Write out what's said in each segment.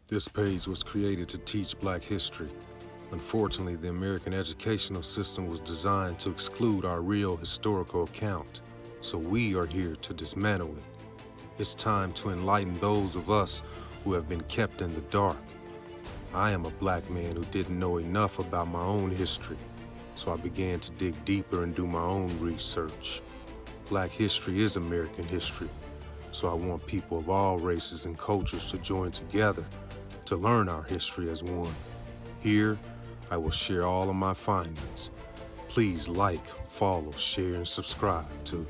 This page was created to teach Black history. Unfortunately, the American educational system was designed to exclude our real historical account, so we are here to dismantle it. It's time to enlighten those of us who have been kept in the dark. I am a Black man who didn't know enough about my own history, so I began to dig deeper and do my own research. Black history is American history, so I want people of all races and cultures to join together to learn our history as one. Here, I will share all of my findings. Please like, follow, share, and subscribe to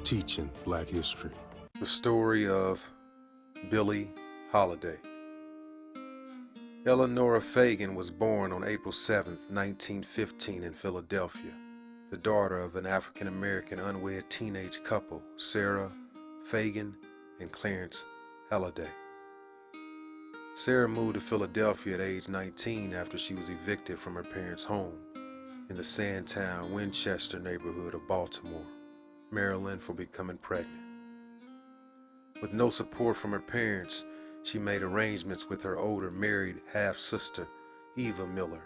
Teaching Black History. The story of Billie Holiday. Eleanor Fagan was born on April 7, 1915 in Philadelphia, the daughter of an African-American unwed teenage couple, Sarah Fagan and Clarence Halliday. Sarah moved to Philadelphia at age 19 after she was evicted from her parents' home in the Sandtown, Winchester neighborhood of Baltimore, Maryland, for becoming pregnant. With no support from her parents, she made arrangements with her older married half-sister, Eva Miller,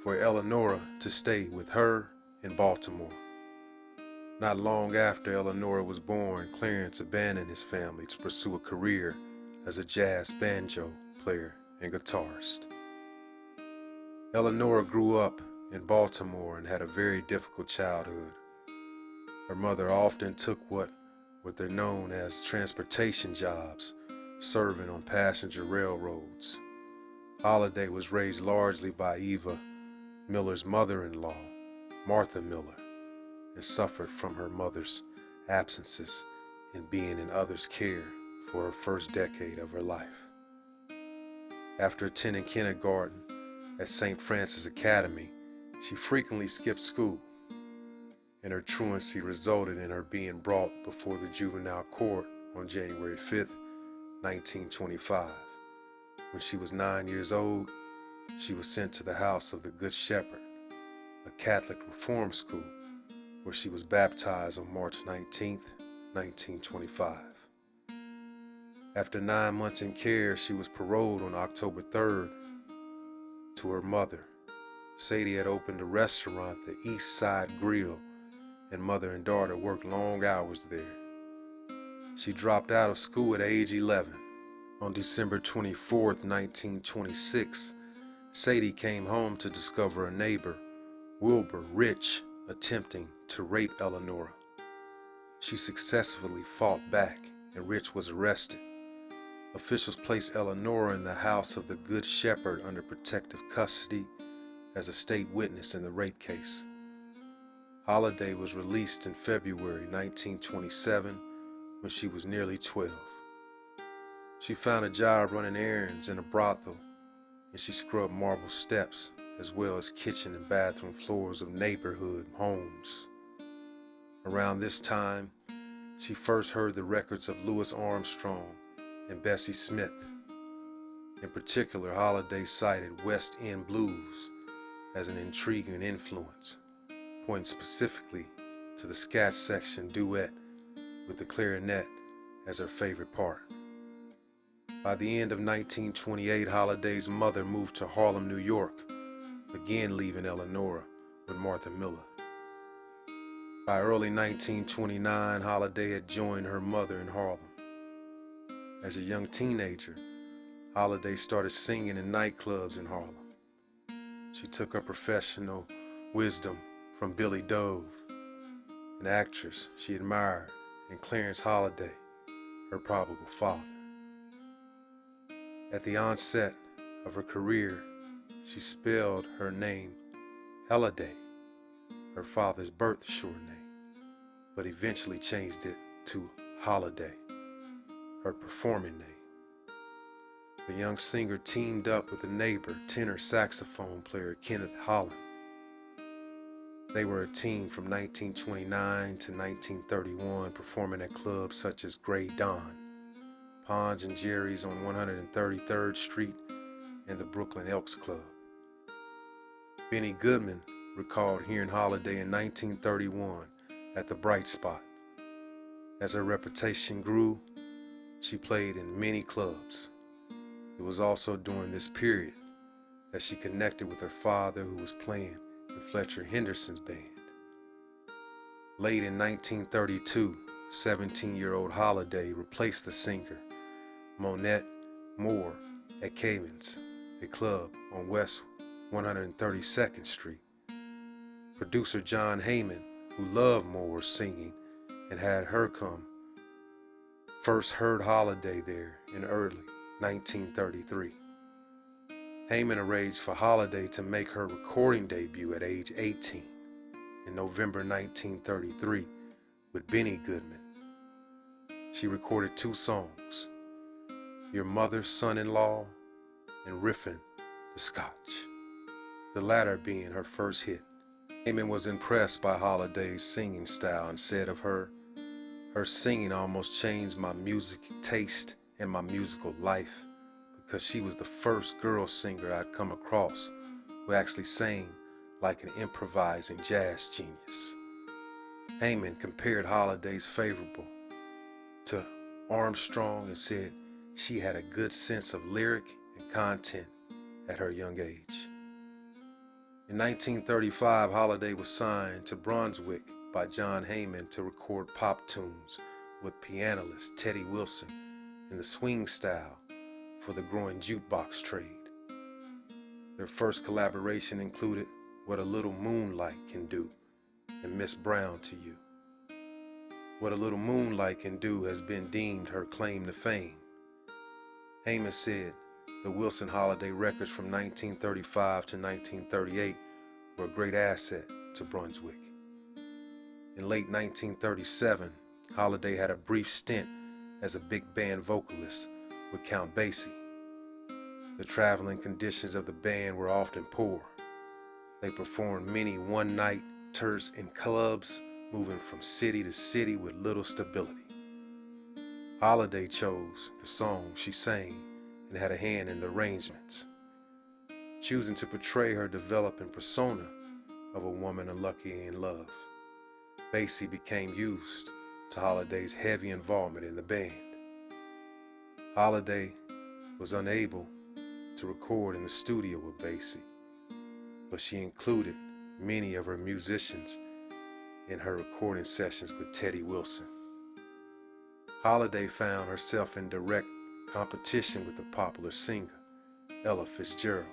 for Eleanor to stay with her in Baltimore. Not long after Eleanor was born, Clarence abandoned his family to pursue a career as a jazz banjo player and guitarist. Eleanor grew up in Baltimore and had a very difficult childhood. Her mother often took what were known as transportation jobs, serving on passenger railroads. Holiday was raised largely by Eva Miller's mother-in-law, Martha Miller, and suffered from her mother's absences and being in others' care for her first decade of her life. After attending kindergarten at St. Francis Academy, she frequently skipped school, and her truancy resulted in her being brought before the juvenile court on January 5, 1925. When she was 9 years old, she was sent to the House of the Good Shepherd, a Catholic reform school, where she was baptized on March 19, 1925. After 9 months in care, she was paroled on October 3rd to her mother. Sadie had opened a restaurant, the East Side Grill, and mother and daughter worked long hours there. She dropped out of school at age 11. On December 24, 1926, Sadie came home to discover a neighbor, Wilbur Rich, attempting to rape Eleanor. She successfully fought back, and Rich was arrested. Officials placed Eleanor in the House of the Good Shepherd under protective custody as a state witness in the rape case. Holiday was released in February 1927 when she was nearly 12. She found a job running errands in a brothel, and she scrubbed marble steps as well as kitchen and bathroom floors of neighborhood homes. Around this time, she first heard the records of Louis Armstrong and Bessie Smith. In particular, Holiday cited West End blues as an intriguing influence, pointing specifically to the scat section duet with the clarinet as her favorite part. By the end of 1928, Holiday's mother moved to Harlem, New York, again leaving Eleanor with Martha Miller. By early 1929, Holiday had joined her mother in Harlem. As a young teenager, Holiday started singing in nightclubs in Harlem. She took her professional wisdom from Billie, an actress she admired, and Clarence Holiday, her probable father. At the onset of her career, she spelled her name Halliday, her father's birth short name, but eventually changed it to Holiday, her performing name. The young singer teamed up with a neighbor, tenor saxophone player Kenneth Holland. They were a team from 1929 to 1931, performing at clubs such as Grey Dawn, Ponds and Jerry's on 133rd Street, and the Brooklyn Elks Club. Benny Goodman recalled hearing Holiday in 1931 at the Bright Spot. As her reputation grew, she played in many clubs. It It was also during this period that she connected with her father, who was playing in Fletcher Henderson's band. Late in 1932, 17-year-old Holiday replaced the singer Monette Moore at Caven's, a club on West 132nd Street. Producer John Heyman, who loved Moore's singing and had her come, first heard Holiday there in early 1933. Heyman arranged for Holiday to make her recording debut at age 18 in November 1933 with Benny Goodman. She recorded 2 songs, Your Mother's Son-in-Law and Riffin' the Scotch, the latter being her first hit. Heyman was impressed by Holiday's singing style and said of her singing almost changed my music taste and my musical life, because she was the first girl singer I'd come across who actually sang like an improvising jazz genius. Heyman compared Holiday's favorable to Armstrong and said she had a good sense of lyric and content at her young age. In 1935, Holiday was signed to Brunswick by John Heyman to record pop tunes with pianist Teddy Wilson in the swing style for the growing jukebox trade. Their first collaboration included What a Little Moonlight Can Do and Miss Brown to You. What a Little Moonlight Can Do has been deemed her claim to fame. Heyman said the Wilson Holiday records from 1935 to 1938 were a great asset to Brunswick. In late 1937, Holiday had a brief stint as a big band vocalist with Count Basie. The traveling conditions of the band were often poor. They performed many one-night tours in clubs, moving from city to city with little stability. Holiday chose the songs she sang and had a hand in the arrangements, choosing to portray her developing persona of a woman unlucky in love. Basie became used to Holiday's heavy involvement in the band. Holiday was unable to record in the studio with Basie, but she included many of her musicians in her recording sessions with Teddy Wilson. Holiday found herself in direct competition with the popular singer, Ella Fitzgerald.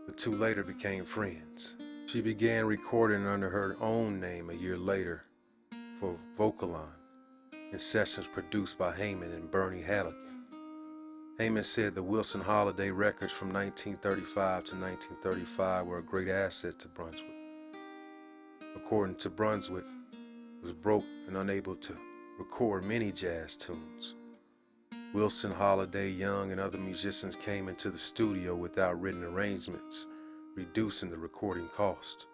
The two later became friends. She began recording under her own name a year later for Vocalon in sessions produced by Heyman and Bernie Halligan. Heyman said the Wilson Holiday records from 1935 to 1935 were a great asset to Brunswick. According to Brunswick, was broke and unable to record many jazz tunes. Wilson, Holiday, Young, and other musicians came into the studio without written arrangements, reducing the recording cost.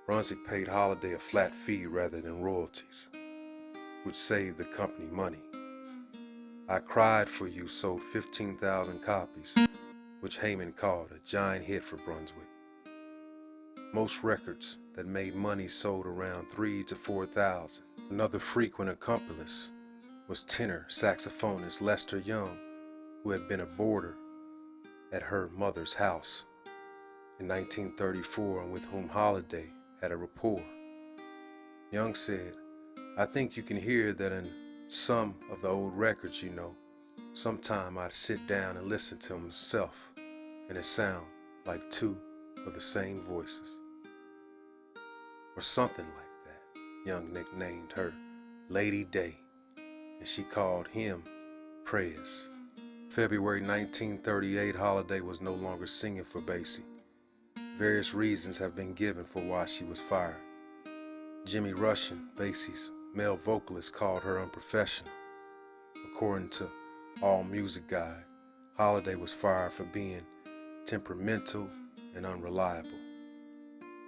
Brunswick paid Holiday a flat fee rather than royalties, which saved the company money. I Cried for You sold 15,000 copies, which Heyman called a giant hit for Brunswick. Most records that made money sold around 3,000 to 4,000. Another frequent accompanist was tenor saxophonist Lester Young, who had been a boarder at her mother's house in 1934 and with whom Holiday had a rapport. Young said, "I think you can hear that in some of the old records, sometime I'd sit down and listen to them myself, and it sound like two of the same voices." Or something like that. Young nicknamed her Lady Day, and she called him Prez. February 1938, Holiday was no longer singing for Basie. Various reasons have been given for why she was fired. Jimmy Rushin, Basie's male vocalist, called her unprofessional. According to All Music Guide, Holiday was fired for being temperamental and unreliable.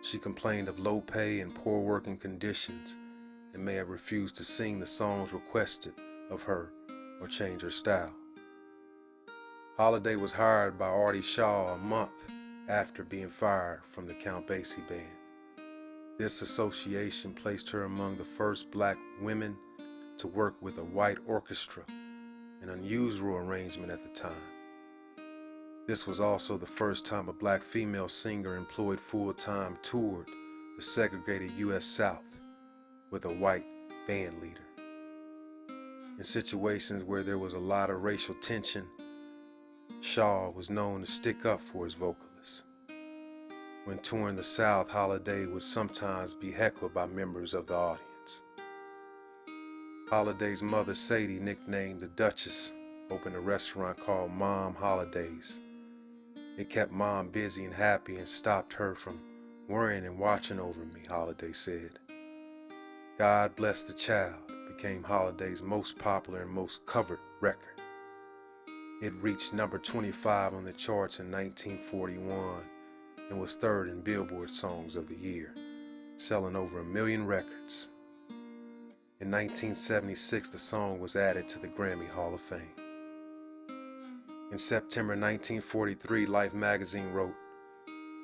She complained of low pay and poor working conditions and may have refused to sing the songs requested of her or change her style. Holiday was hired by Artie Shaw a month after being fired from the Count Basie band. This association placed her among the first black women to work with a white orchestra, an unusual arrangement at the time. This was also the first time a black female singer employed full-time toured the segregated U.S. South with a white band leader. In situations where there was a lot of racial tension, Shaw was known to stick up for his vocalists. When touring the South, Holiday would sometimes be heckled by members of the audience. Holiday's mother, Sadie, nicknamed the Duchess, opened a restaurant called Mom Holidays. It kept Mom busy and happy and stopped her from worrying and watching over me, Holiday said. God Bless the Child became Holiday's most popular and most covered record. It reached number 25 on the charts in 1941 and was third in Billboard Songs of the Year, selling over 1 million records. In 1976, the song was added to the Grammy Hall of Fame. In September 1943, Life magazine wrote,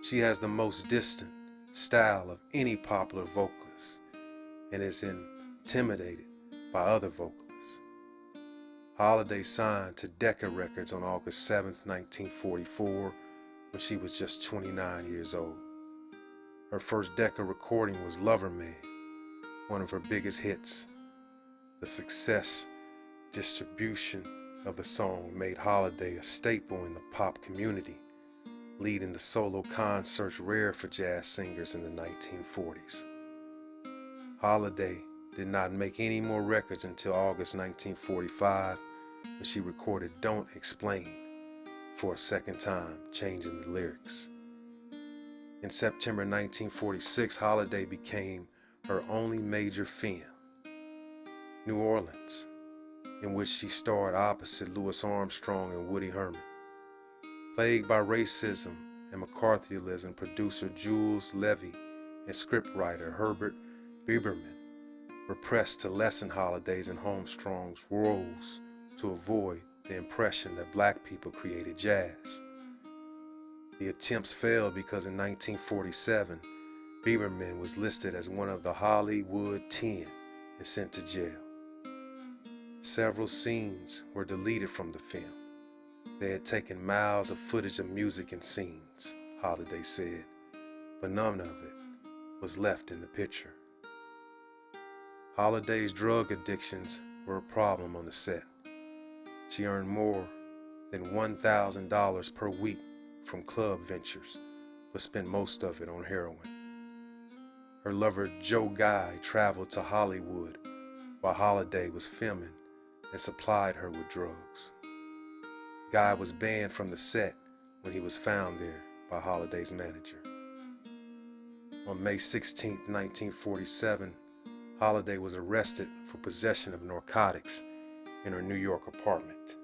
"She has the most distant style of any popular vocalist and is intimidated by other vocalists." Holiday signed to Decca Records on August 7, 1944, when she was just 29 years old. Her first Decca recording was Lover Man, one of her biggest hits. The success distribution of the song made Holiday a staple in the pop community, leading the solo concerts rare for jazz singers in the 1940s. Holiday did not make any more records until August 1945, when she recorded Don't Explain for a second time, changing the lyrics. In September 1946, Holiday became her only major film, New Orleans, in which she starred opposite Louis Armstrong and Woody Herman. Plagued by racism and McCarthyism, producer Jules Levy and scriptwriter Herbert Biberman were pressed to lessen Holiday's and Armstrong's roles to avoid the impression that black people created jazz. The attempts failed because in 1947, Biberman was listed as one of the Hollywood 10 and sent to jail. Several scenes were deleted from the film. They had taken miles of footage of music and scenes, Holiday said, but none of it was left in the picture. Holiday's drug addictions were a problem on the set. She earned more than $1,000 per week from club ventures, but spent most of it on heroin. Her lover Joe Guy traveled to Hollywood while Holiday was filming and supplied her with drugs. Guy was banned from the set when he was found there by Holiday's manager. On May 16, 1947, Holiday was arrested for possession of narcotics in her New York apartment.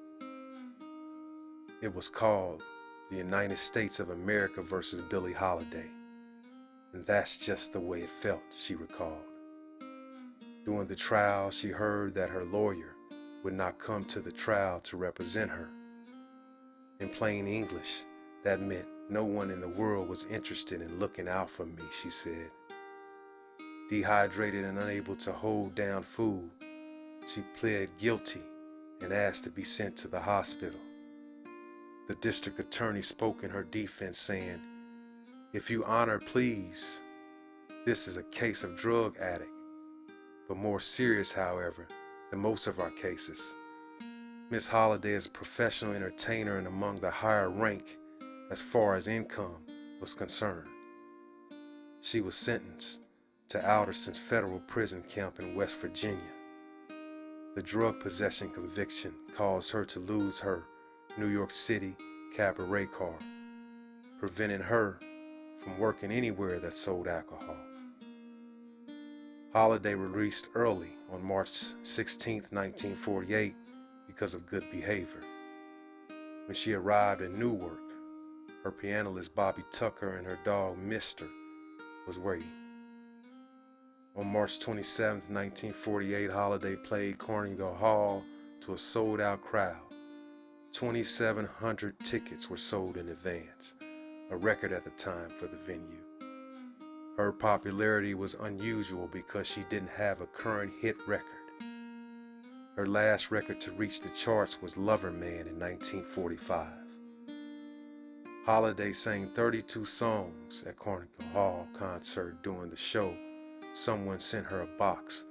It was called the United States of America versus Billie Holiday, and that's just the way it felt, she recalled. During the trial, she heard that her lawyer would not come to the trial to represent her. In plain English, that meant no one in the world was interested in looking out for me, she said. Dehydrated and unable to hold down food, she pled guilty and asked to be sent to the hospital. The district attorney spoke in her defense, saying, "If you honor, please. This is a case of drug addict, but more serious, however, than most of our cases. Miss Holiday is a professional entertainer and among the higher rank as far as income was concerned. She was sentenced to Alderson Federal Prison Camp in West Virginia. The drug possession conviction caused her to lose her New York City cabaret car, preventing her from working anywhere that sold alcohol." Holiday released early on March 16, 1948 because of good behavior. When she arrived in Newark, her pianist Bobby Tucker and her dog Mister was waiting. On March 27, 1948, Holiday played Carnegie Hall to a sold-out crowd. 2,700 tickets were sold in advance, a record at the time for the venue. Her popularity was unusual because she didn't have a current hit record. Her last record to reach the charts was Lover Man in 1945. Holiday sang 32 songs at Carnegie Hall concert. During the show, someone sent her a box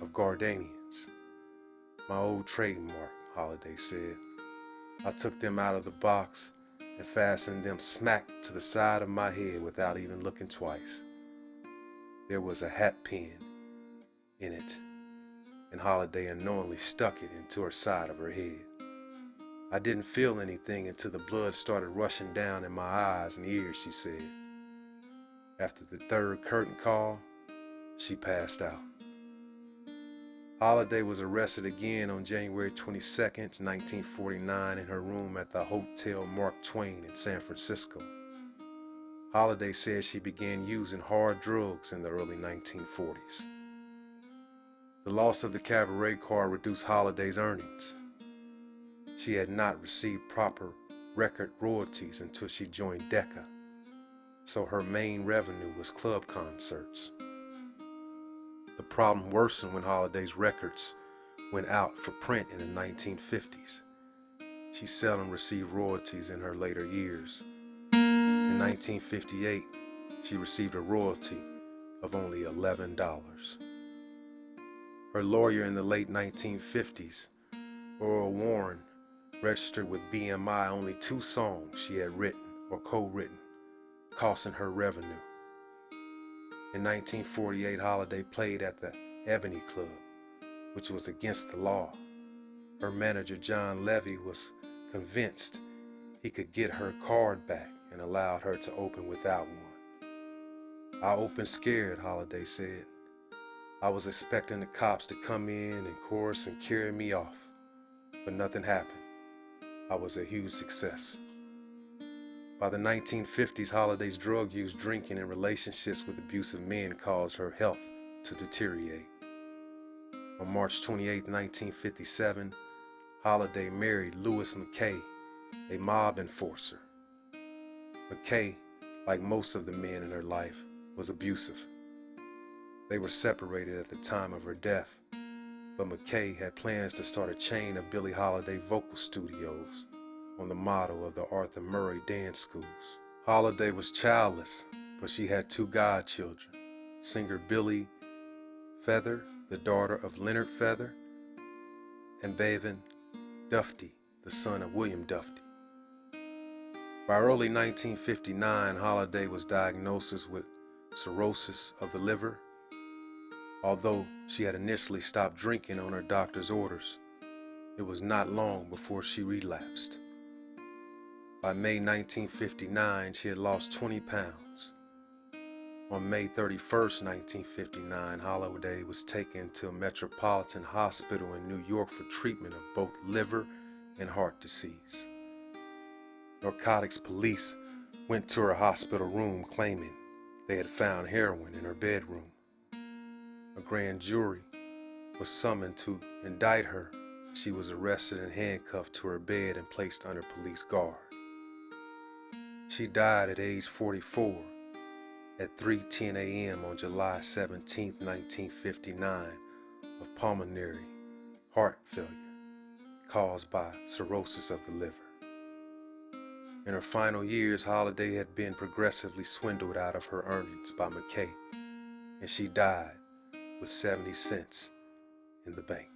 of gardenias. My old trademark, Holiday said. I took them out of the box and fastened them smack to the side of my head without even looking twice. There was a hat pin in it, and Holiday unknowingly stuck it into her side of her head. I didn't feel anything until the blood started rushing down in my eyes and ears, she said. After the third curtain call, she passed out. Holiday was arrested again on January 22, 1949, in her room at the Hotel Mark Twain in San Francisco. Holiday said she began using hard drugs in the early 1940s. The loss of the cabaret car reduced Holiday's earnings. She had not received proper record royalties until she joined Decca, so her main revenue was club concerts. The problem worsened when Holiday's records went out for print in the 1950s. She seldom received royalties in her later years. In 1958, she received a royalty of only $11. Her lawyer in the late 1950s, Earl Warren, registered with BMI only 2 songs she had written or co-written, costing her revenue. In 1948, Holiday played at the Ebony Club, which was against the law. Her manager, John Levy, was convinced he could get her card back and allowed her to open without one. I opened scared, Holiday said. I was expecting the cops to come in and chorus and carry me off, but nothing happened. I was a huge success. By the 1950s, Holiday's drug use, drinking, and relationships with abusive men caused her health to deteriorate. On March 28, 1957, Holiday married Louis McKay, a mob enforcer. McKay, like most of the men in her life, was abusive. They were separated at the time of her death, but McKay had plans to start a chain of Billie Holiday vocal studios on the model of the Arthur Murray dance schools. Holiday was childless, but she had 2 godchildren, singer Billie Feather, the daughter of Leonard Feather, and Bevan Dufty, the son of William Dufty. By early 1959, Holiday was diagnosed with cirrhosis of the liver. Although she had initially stopped drinking on her doctor's orders, it was not long before she relapsed. By May 1959, she had lost 20 pounds. On May 31, 1959, Holiday was taken to a Metropolitan Hospital in New York for treatment of both liver and heart disease. Narcotics police went to her hospital room claiming they had found heroin in her bedroom. A grand jury was summoned to indict her. She was arrested and handcuffed to her bed and placed under police guard. She died at age 44 at 3:10 a.m. on July 17, 1959, of pulmonary heart failure caused by cirrhosis of the liver. In her final years, Holiday had been progressively swindled out of her earnings by McKay, and she died with 70 cents in the bank.